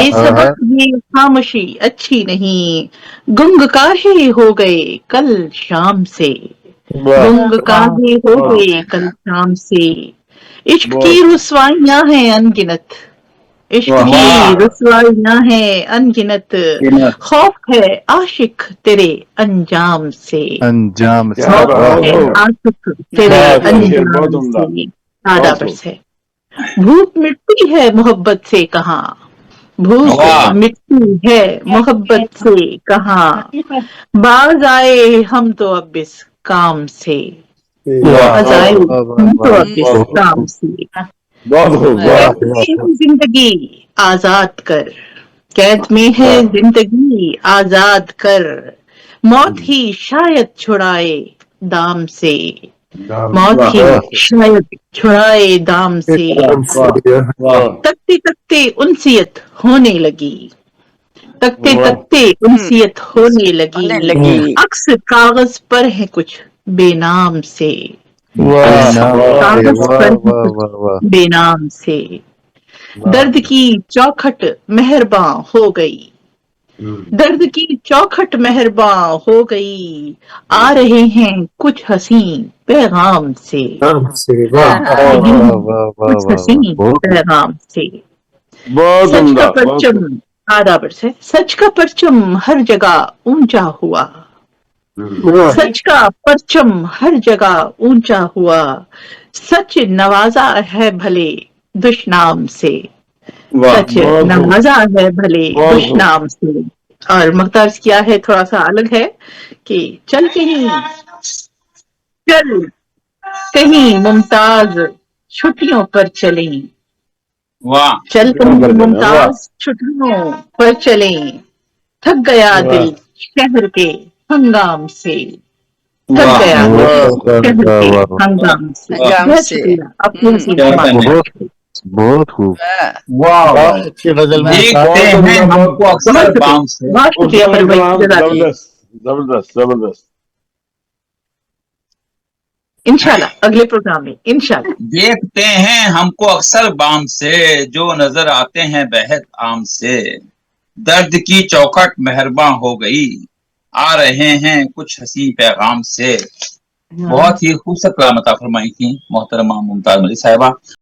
بے سبق یہ خاموشی اچھی نہیں، گنگ کاہے ہو گئے کل شام سے، گنگ کاہے ہو گئے کل شام سے، عشق کی رسوائیاں ہیں ان گنت، عشق کی رسوائیاں ہیں ان گنت، خوف ہے عاشق تیرے انجام سے، انجام سے خوف ہے عاشق تیرے انجام سے۔ آدابر سے بھوک مٹتی ہے محبت سے کہاں، بھوک مٹتی ہے محبت سے کہاں، باز آئے ہم تو اب اس کام سے، باز آئے ہم تو اب اس کام سے، قید میں ہے زندگی آزاد کر، قید میں ہے زندگی آزاد کر، موت ہی شاید چھڑائے دام سے، موت ہی شاید چھڑائے دام سے، تکتے تکتے انسیت ہونے لگی، تکتے تکتے انسیت ہونے لگی، عکس کاغذ پر ہے کچھ بے نام سے، عکس کاغذ پر ہے کچھ بے نام سے، درد کی چوکھٹ مہرباں ہو گئی، درد کی چوکھٹ مہرباں ہو گئی، آ رہے ہیں کچھ حسین پیغام سے، کچھ حسین پیغام سے، سچ کا پرچم آدابر سے، سچ کا پرچم ہر جگہ اونچا ہوا، سچ کا پرچم ہر جگہ اونچا ہوا، سچ نوازا ہے بھلے دشنام سے، سچ نوازا ہے بھلے دشنام سے۔ اور مختارز کیا ہے تھوڑا سا الگ ہے کہ چل کہیں ممتاز چھٹیوں پر چلیں، چل کہیں ممتاز چھٹیوں پر چلیں، تھک گیا دل شہر کے ہنگام سے، تھک گیا دل شہر کے ہنگام سے۔ بہت شکریہ آپ کی حسین بہت بہت خوب، بہت اچھی غزل میں دیکھتے ہیں ہم کو اکثر بام سے، بہت شکریہ فرید بھائی، جزاک اللہ۔ زبردست زبردست۔ انشاءاللہ اگلے پروگرام میں انشاءاللہ۔ دیکھتے ہیں ہم کو اکثر بام سے، جو نظر آتے ہیں بہت عام سے، درد کی چوکھٹ مہرباں ہو گئی، آ رہے ہیں کچھ حسین پیغام سے۔ بہت ہی خوبصورت کلام عطا فرمائی تھی محترمہ ممتاز ملک صاحبہ۔